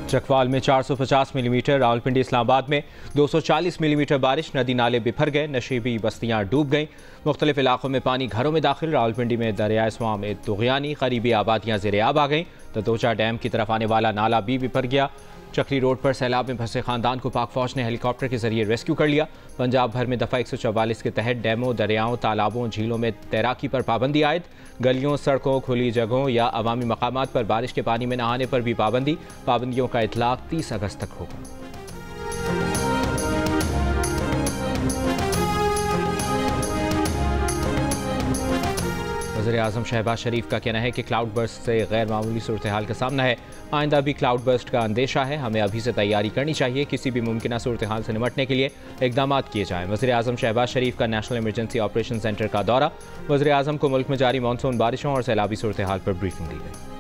चकवाल में 450 मिलीमीटर, रावलपिंडी इस्लामाबाद में 240 मिलीमीटर बारिश, नदी नाले बिफर गए, नशीबी बस्तियां डूब गईं, मुख्तलिफ इलाकों में पानी घरों में दाखिल। रावलपिंडी में दरिया स्वां में तुग़यानी, करीबी आबादियां ज़ेर-ए-आब आ गईं, तदोचा डैम की तरफ आने वाला नाला भी बिफर गया। चकरी रोड पर सैलाब में फंसे खानदान को पाक फौज ने हेलीकॉप्टर के जरिए रेस्क्यू कर लिया। पंजाब भर में दफ़ा 144 के तहत डैमों, दरियाओं, तालाबों, झीलों में तैराकी पर पाबंदी आयद। गलियों, सड़कों, खुली जगहों या अवामी मकामात पर बारिश के पानी में नहाने पर भी पाबंदी। पाबंदियों का इतलाक 30 अगस्त तक होगा। वज़ीर-ए-आज़म शहबाज शरीफ का कहना है कि क्लाउड बर्स्ट से गैर मामूली सूरत हाल का सामना है। आइंदा भी क्लाउड बर्स्ट का अंदेशा है, हमें अभी से तैयारी करनी चाहिए। किसी भी मुमकिन सूरत हाल से निपटने के लिए इकदाम किए जाएँ। वज़ीर-ए-आज़म शहबाज शरीफ का नेशनल इमरजेंसी ऑपरेशन सेंटर का दौरा। वज़ीर-ए-आज़म को मुल्क में जारी मानसून बारिशों और सैलाबी सूरत हाल पर ब्रीफिंग दी गई।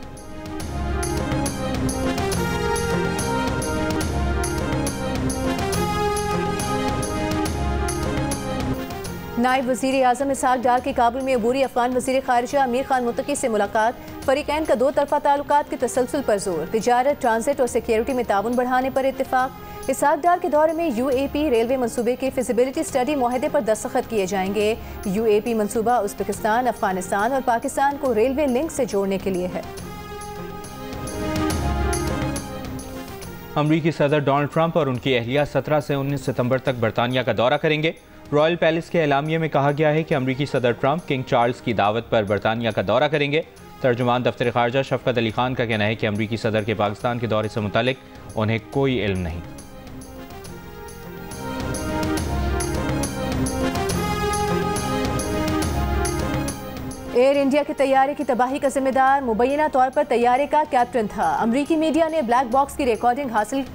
नायब वज़ीर आज़म इसहाक डार की काबुल में अबूरी अफगान वज़ीर ख़ारिजा अमीर खान मुत्तकी से मुलाकात। फ़रीक़ैन का दो तरफ़ा ताल्लुकात के तसलसल पर जोर। तिजारत, ट्रांजिट और सिक्योरिटी में ताउन बढ़ाने पर इत्तिफ़ाक़। इसहाक डार के दौरे में UAP रेलवे मनसूबे के फिजिबिलिटी स्टडी मुआहदे पर दस्तखत किए जाएंगे। UAP मनसूबा उज़्बेकिस्तान, अफगानिस्तान और पाकिस्तान को रेलवे लिंक से जोड़ने के लिए है। अमरीकी सदर डोनाल्ड ट्रंप और उनकी अहलिया 17 से 19 सितंबर तक बरतानिया का दौरा करेंगे। रॉयल पैलेस के एलामिये में कहा गया है कि अमरीकी सदर ट्रंप किंग चार्ल्स की दावत पर बरतानिया का दौरा करेंगे। तर्जुमान दफ्तर ख़ारजा शफ़क़त अली खान का कहना है कि अमरीकी सदर के पाकिस्तान के दौरे से मुतालिक उन्हें कोई इल्म नहीं। एयर इंडिया के तैयारे की तबाही का जिम्मेदार मुबैना तौर पर तैयारे का कैप्टन था। अमरीकी मीडिया ने ब्लैक बॉक्स की रिकॉर्डिंग हासिल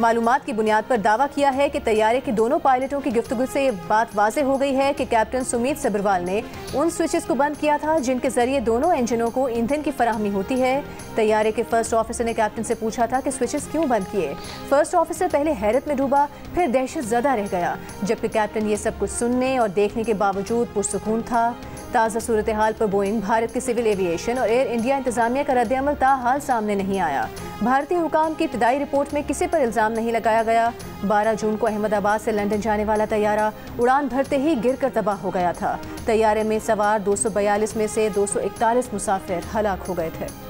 मालूमात की बुनियाद पर दावा किया है कि तैयारे के दोनों पायलटों की गुफ्तगू से ये बात वाज़ेह हो गई है कि कैप्टन सुमीत सब्रवाल ने उन स्विचेस को बंद किया था जिनके जरिए दोनों इंजनों को ईंधन की फराहमी होती है। तैयारे के फर्स्ट ऑफिसर ने कैप्टन से पूछा था कि स्विचेस क्यों बंद किए। फर्स्ट ऑफिसर पहले हैरत में डूबा, फिर दहशत ज़दा रह गया, जबकि कैप्टन ये सब कुछ सुनने और देखने के बावजूद पुरसुकून था। ताज़ा सूरत हाल पर बोइंग, भारत के सिविल एविएशन और एयर इंडिया इंतजामिया का रद्द-ए-अमल ताहाल सामने नहीं आया। भारतीय हुकाम की इब्तिदाई रिपोर्ट में किसी पर इल्ज़ाम नहीं लगाया गया। 12 जून को अहमदाबाद से लंदन जाने वाला तैयारा उड़ान भरते ही गिरकर तबाह हो गया था। तैयारे में सवार 242 में से 241 मुसाफिर हलाक हो गए थे।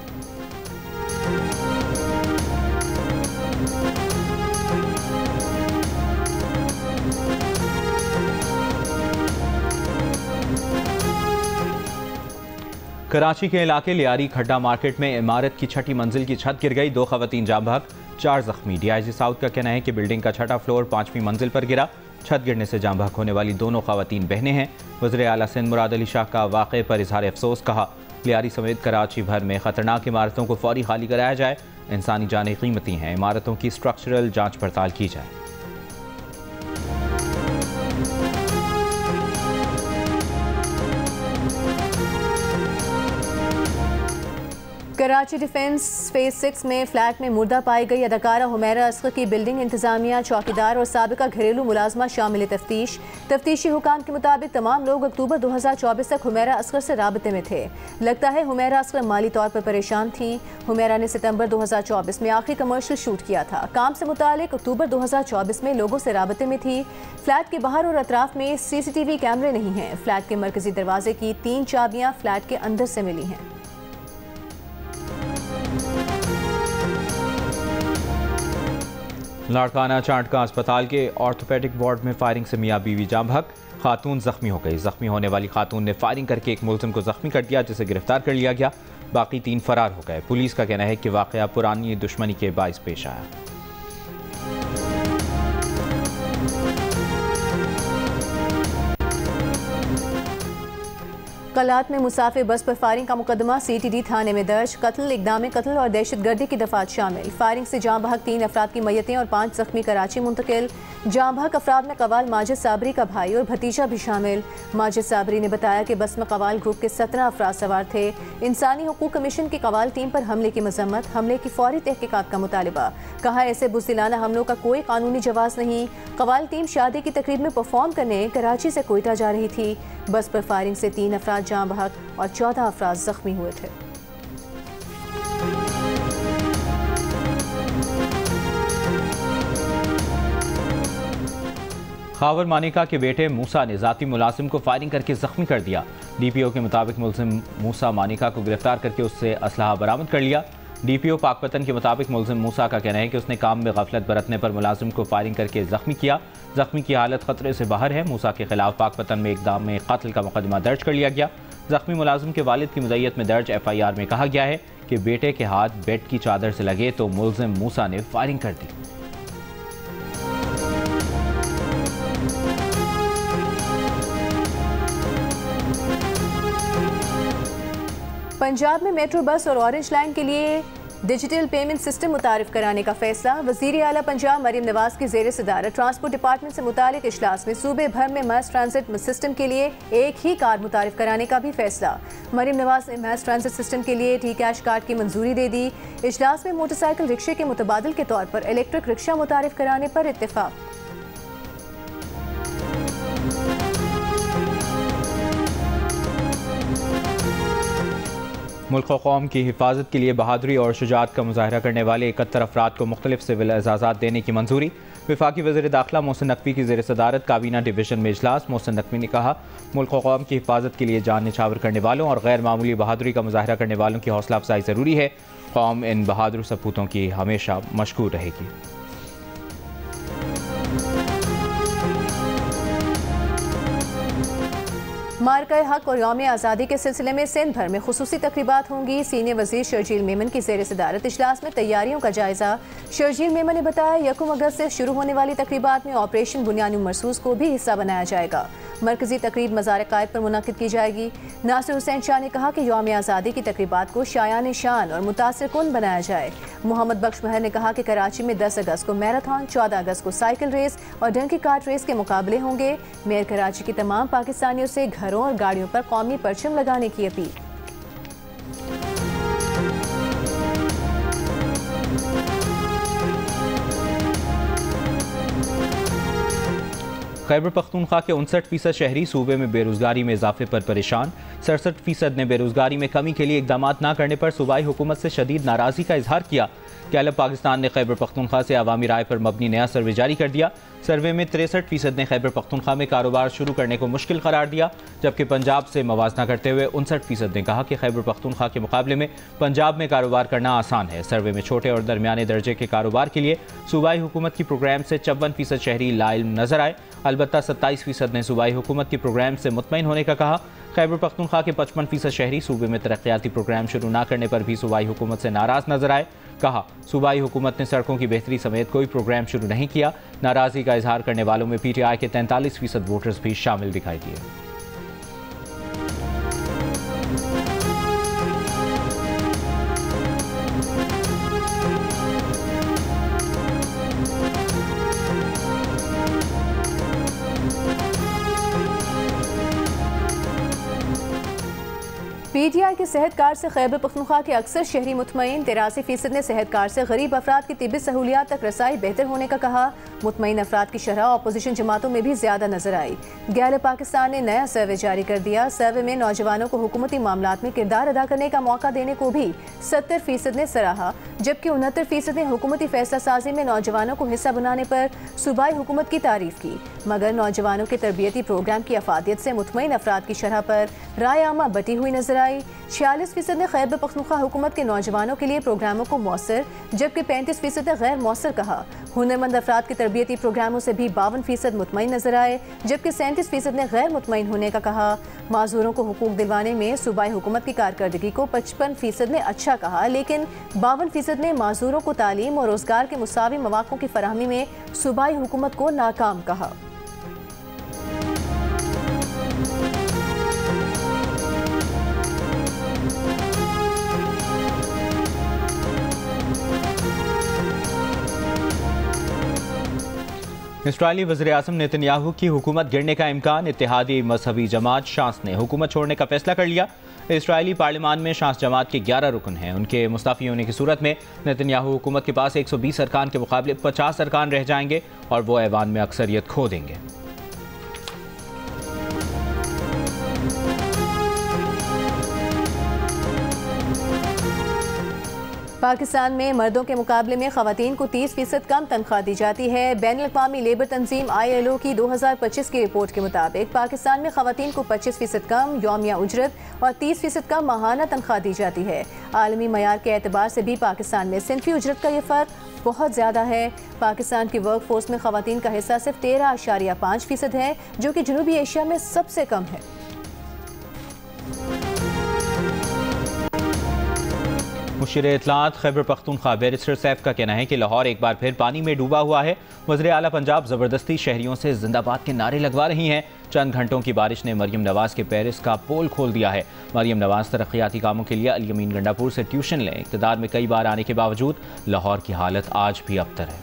कराची के इलाके लियारी खड्डा मार्केट में इमारत की छठी मंजिल की छत गिर गई, 2 खवातीन जाँ बहक, 4 जख्मी। DIG साउथ का कहना है कि बिल्डिंग का छठा फ्लोर 5वीं मंजिल पर गिरा। छत गिरने से जाँ बहक होने वाली दोनों खवातीन बहनें हैं। वज़ीर आला सिंध मुराद अली शाह का वाक़े पर इजहार अफसोस, कहा लियारी समेत कराची भर में खतरनाक इमारतों को फौरी खाली कराया जाए। इंसानी जानें कीमती हैं, इमारतों की स्ट्रक्चरल जाँच पड़ताल की जाए। कराची डिफेंस फेज 6 में फ्लैट में मुर्दा पाई गई अदाकारा हुमैरा असगर की बिल्डिंग इंतजामिया, चौकीदार और साबिका घरेलू मुलाजमा शामिल तफ्तीश। तफ्तीशी हुकाम के मुताबिक तमाम लोग अक्टूबर 2024 तक हुमैरा असगर से राबते में थे। लगता है हुमैरा असगर माली तौर पर परेशान थी। हुमैरा ने सितंबर 2024 में आखिरी कमर्शियल शूट किया था। काम से मुतालिक अक्टूबर 2024 में लोगों से राबते में थी। फ्लैट के बाहर और अतराफ में CCTV कैमरे नहीं हैं। फ्लैट के मरकजी दरवाजे की 3 चाबियां फ्लैट के अंदर से मिली हैं। लाड़काना चांटका अस्पताल के ऑर्थोपेडिक वार्ड में फायरिंग से मियाँ बीवी जाँ बहक, खातून जख्मी हो गई। जख्मी होने वाली खातून ने फायरिंग करके एक मुलजिम को जख्मी कर दिया, जिसे गिरफ्तार कर लिया गया। बाकी 3 फरार हो गए। पुलिस का कहना है कि वाक़या पुरानी दुश्मनी के बाइस पेश आया। कलात में मुसाफिर बस पर फायरिंग का मुकदमा CTD थाने में दर्ज। कत्ल, इक़दाम कत्ल और दहशतगर्दी की दफात शामिल। फायरिंग से जाँ बहक 3 अफराद की मयतें और 5 जख्मी कराची मुंतकिल। जाँ बहक अफराद में कवाल माजिद साबरी का भाई और भतीजा भी शामिल। माजिद साबरी ने बताया कि बस में कवाल ग्रुप के 17 अफराद सवार थे। इंसानी हुकूक कमीशन की कवाल टीम पर हमले की मजम्मत, हमले की फौरी तहकीकात का मुतालिबा। कहा ऐसे बुज़दिलाना हमलों का कोई कानूनी जवाज़ नहीं। कवाल टीम शादी की तकरीब में परफॉर्म करने कराची से कोयटा जा रही थी। बस पर फायरिंग से 3 अफराद जाँ बहक और 14 अफराद जख्मी हुए थे। खावर मानिका के बेटे मूसा ने जाती मुलाजिम को फायरिंग करके जख्मी कर दिया। DPO के मुताबिक मुलजिम मूसा मानिका को गिरफ्तार करके उससे असलहा बरामद कर लिया। DPO पाकपतन के मुताबिक मुलजिम मूसा का कहना है कि उसने काम में गफलत बरतने पर मुलाजिम को फायरिंग करके जख्मी किया। जख्मी की हालत खतरे से बाहर है। मूसा के खिलाफ पाकपतन में इकदाम में कत्ल का मुकदमा दर्ज कर लिया गया। जख्मी मुलाजिम के वालिद की मुज़य्यत में दर्ज FIR में कहा गया है कि बेटे के हाथ बेड की चादर से लगे तो मुलजिम मूसा ने फायरिंग कर दी। पंजाब में मेट्रो बस और ऑरेंज लाइन के लिए डिजिटल पेमेंट सिस्टम मुतारिफ कराने का फैसला। वज़ीर आला पंजाब मरीम नवाज की ज़ेर सदारत ट्रांसपोर्ट डिपार्टमेंट से मुतालिक इजलास में सूबे भर में मैस ट्रांजिट सिस्टम के लिए एक ही कार्ड मुतारिफ कराने का भी फैसला। मरीम नवाज ने मैस ट्रांजिट सिस्टम के लिए टी कैश कार्ड की मंजूरी दे दी। इजलास में मोटरसाइकिल रिक्शे के मुतबादल के तौर पर इलेक्ट्रिक रिक्शा मुतारिफ कराने पर इत्तेफाक। मुल्क व कौम की हिफाजत के लिए बहादुरी और शुजाअत का मुजाहरा करने वाले 71 अफराद को मुख्तलिफ सिविल एजाज़ात देने की मंजूरी। वफाकी वज़ीर दाखिला मोहसिन नकवी की ज़ेर सदारत काबीना डिवीज़न में इजलास। मोहसिन नकवी ने कहा, मुल्क व कौम की हिफाजत के लिए जान निछावर करने वालों और गैर मामूली बहादुरी का मुजाहरा करने वालों की हौसला अफजाई ज़रूरी है। कौम इन बहादुर सपूतों की हमेशा मशकूर रहेगी। मार्का हक और यौम आज़ादी के सिलसिले में सिंध भर में खुसूसी तकरीबात होंगी। सीनियर वज़ीर शर्जील मेमन की ज़ेर सदारत इजलास में तैयारियों का जायज़ा। शर्जील मेमन ने बताया, 1 अगस्त से शुरू होने वाली तकरीबात में ऑपरेशन बुनियानी मरसूस को भी हिस्सा बनाया जाएगा। मरकजी तकरीब मज़ार क़ायद पर मुनाकिद की जाएगी। नासिर हुसैन शाह ने कहा कि यौम आज़ादी की तकरीबात को शायान शान और मुतासिर कुन बनाया जाए। मोहम्मद बख्श महर ने कहा कि कराची में 10 अगस्त को मैराथन, 14 अगस्त को साइकिल रेस और डंकी कार्ट रेस के मुकाबले होंगे। मेयर कराची की तमाम पाकिस्तानियों से घरों और गाड़ियों पर कौमी परचम लगाने की अपील। खैबर पख्तूनख्वा के 59% शहरी सूबे में बेरोजगारी में इजाफे पर परेशान। 67% ने बेरोजगारी में कमी के लिए इकदाम न करने पर सूबाई हुकूमत से शदीद नाराज़गी का इजहार किया। गैलप पाकिस्तान ने खैबर पख्तूनख्वा से अवामी राय पर मबनी नया सर्वे जारी कर दिया। सर्वे में 63% ने खैबर पख्तूनख्वा में कारोबार शुरू करने को मुश्किल करार दिया, जबकि पंजाब से मवाजना करते हुए 59% ने कहा कि खैबर पख्तूनख्वा के मुकाबले में पंजाब में कारोबार करना आसान है। सर्वे में छोटे और दरमियाने दर्जे के कारोबार के लिए सूबाई हुकूमत की प्रोग्राम से 54% शहरी लाइल्म नजर आए। अलबत्ता 27% ने सूबाई हुकूमत की प्रोग्राम से मुतमईन होने का कहा। खैबर पख्तूनख्वा के 55% शहरी सूबे में तरक्याती प्रोग्राम शुरू न करने पर भी सूबाई हुकूमत से नाराज नजर आए। कहा, सूबाई हुकूमत ने सड़कों की बेहतरी समेत कोई प्रोग्राम शुरू नहीं किया। नाराजगी का इजहार करने वालों में PTI के 43% वोटर्स भी शामिल दिखाई दिए। PTI के सेहत कार्ड से खैबर पख्तूनख्वा के अक्सर शहरी मुतमईन। 83% ने सेहत कार्ड से गरीब अफराद की तिब्बी सहूलियात तक रसाई बेहतर होने का कहा। मुतमईन अफराद की शरह अपोजिशन जमातों में भी ज्यादा नजर आई। गैलप पाकिस्तान ने नया सर्वे जारी कर दिया। सर्वे में नौजवानों को हुकूमती मामलात में किरदार अदा करने का मौका देने को भी 70% ने सराहा, जबकि 69% ने हुकूमती फैसला साजी में नौजवानों को हिस्सा बनाने पर सूबाई हुकूमत की तारीफ की। मगर नौजवानों के तरबियती प्रोग्राम की अफादियत से मुतमईन अफराद की शरह पर राय आमा बटी हुई नजर आई। 46% ने खैबर पख्तूनख्वा हुकूमत के नौजवानों के लिए प्रोग्रामों को मौसर, जबकि 35% ने गैर मौसर कहा। हुनरमंद अफराद के तरबियती प्रोग्रामों से भी 52% मुतमईन नजर आए, जबकि 37% ने गैर मुतमईन होने का कहा। माजूरों को हुकूक दिलवाने में सूबाई हुकूमत की कारकर्दगी को 55% ने अच्छा कहा, लेकिन 52% ने माजूरों को तालीम और रोजगार के मुसावी मौक़ों की फराहमी में सूबाई हुकूमत को नाकाम कहा। इस्राईली वज़ीर-ए-आज़म नेतन्याहू की हुकूमत गिरने का इम्कान। इत्तेहादी मजहबी जमात शांस ने हुकूमत छोड़ने का फैसला कर लिया। इस्राईली पार्लियामान में शांस जमात के 11 रुकन हैं। उनके मुस्तफ़ी होने की सूरत में नेतन्याहू हुकूमत के पास 120 अरकान के मुकाबले 50 अरकान रह जाएंगे और वो ऐवान में अक्सरियत खो देंगे। पाकिस्तान में मर्दों के मुकाबले में ख़वातीन को 30% कम तनख्वाह दी जाती है। बैनुल-अक़वामी लेबर तंजीम ILO की 2025 की रिपोर्ट के मुताबिक पाकिस्तान में ख़वातीन को 25% कम यौमिया उजरत और 30% कम माहाना तनख्वाह दी जाती है। आलमी मयार के एतबार से भी पाकिस्तान में सिनफी उजरत का ये फ़र्क बहुत ज़्यादा है। पाकिस्तान की वर्क फोर्स में ख़वातीन का हिस्सा सिर्फ 13.5% है, जो कि जनूबी एशिया में सबसे कम है। मुशीर इत्तलात खैबर पख्तूनख्वा बैरिस्टर सैफ का कहना है कि लाहौर एक बार फिर पानी में डूबा हुआ है। वज़ीर आला पंजाब ज़बरदस्ती शहरियों से जिंदाबाद के नारे लगवा रही हैं। चंद घंटों की बारिश ने मरियम नवाज़ के पेरिस का पोल खोल दिया है। मरियम नवाज़ तरक्याती कामों के लिए अल यमीन गंडापुर से ट्यूशन लें। इक़्तिदार में कई बार आने के बावजूद लाहौर की हालत आज भी अबतर है।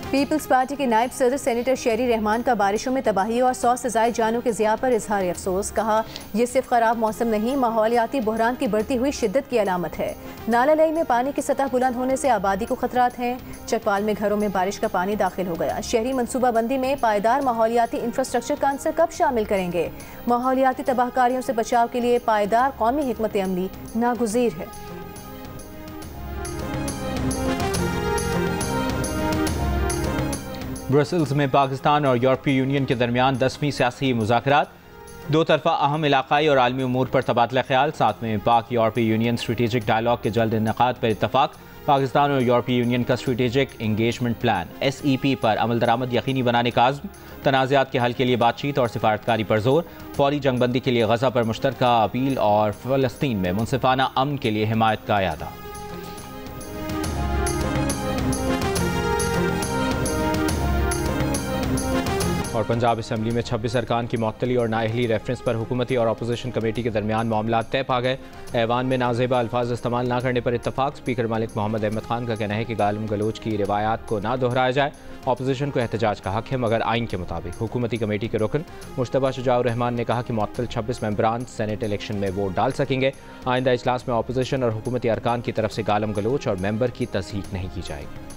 पीपल्स पार्टी के नायब सदर सेनेटर शेरी रहमान का बारिशों में तबाही और 100 से ज़ायद जानों के ज़िया पर इजहार अफसोस। कहा, यह सिर्फ ख़राब मौसम नहीं, माहौलियाती बहरान की बढ़ती हुई शिद्दत की अलामत है। नाला लई में पानी की सतह बुलंद होने से आबादी को खतरात हैं। चकवाल में घरों में बारिश का पानी दाखिल हो गया। शहरी मनसूबाबंदी में पायदार माहौलियाती इंफ्रास्ट्रक्चर का अंसर कब शामिल करेंगे? माहौलियाती तबाहकारियों से बचाव के लिए पायदार कौमी हिकमत अमली नागुज़ीर है। ब्रसल्स में पाकिस्तान और यूरोपीय यूनियन के दरमियान 10वीं सियासी मुज़ाकरात, दो तरफा अहम इलाक़ाई और आलमी उमूर पर तबादला ख्याल। साथ में पाक यूरोपीय यूनियन स्ट्रेटेजिक डायलॉग के जल्द इनेकाद पर इत्तफाक। पाकिस्तान और यूरोपीय यूनियन का स्ट्रेटेजिक इंगेजमेंट प्लान SEP पर अमल दरामद यकीनी बनाने का आज़्म। तनाज़ात के हल के लिए बातचीत और सिफारतकारी पर जोर। फौरी जंगबंदी के लिए गज़ा पर मुश्तरका अपील और फ़लस्तीन में मुनसिफाना अमन के लिए हिमायत का अयादा। और पंजाब असम्बली में 26 अरकान की मअतली और नाअहली रेफरेंस पर हुकूमती और अपोजिशन कमेटी के दरमियान मामला तय पा गए। ऐवान में नाजेबा अल्फाज इस्तेमाल न करने पर इत्तफाक। स्पीकर मालिक मोहम्मद अहमद खान का कहना है कि गालिम गलोच की रिवायात को ना दोहराया जाए। अपोजिशन को एहतजाज का हक है, मगर आइन के मुताबिक। हुकूमती कमेटी के रुकन मुश्तबा शुजाउर रहमान ने कहा कि मुअत्तल 26 मेंबरान सेनेट इलेक्शन में वोट डाल सकेंगे। आइंदा इजलास में अपोजिशन और हुकूमती अरकान की तरफ से गालिम गलोच और मेंबर की तस्दीक नहीं की जाएगी।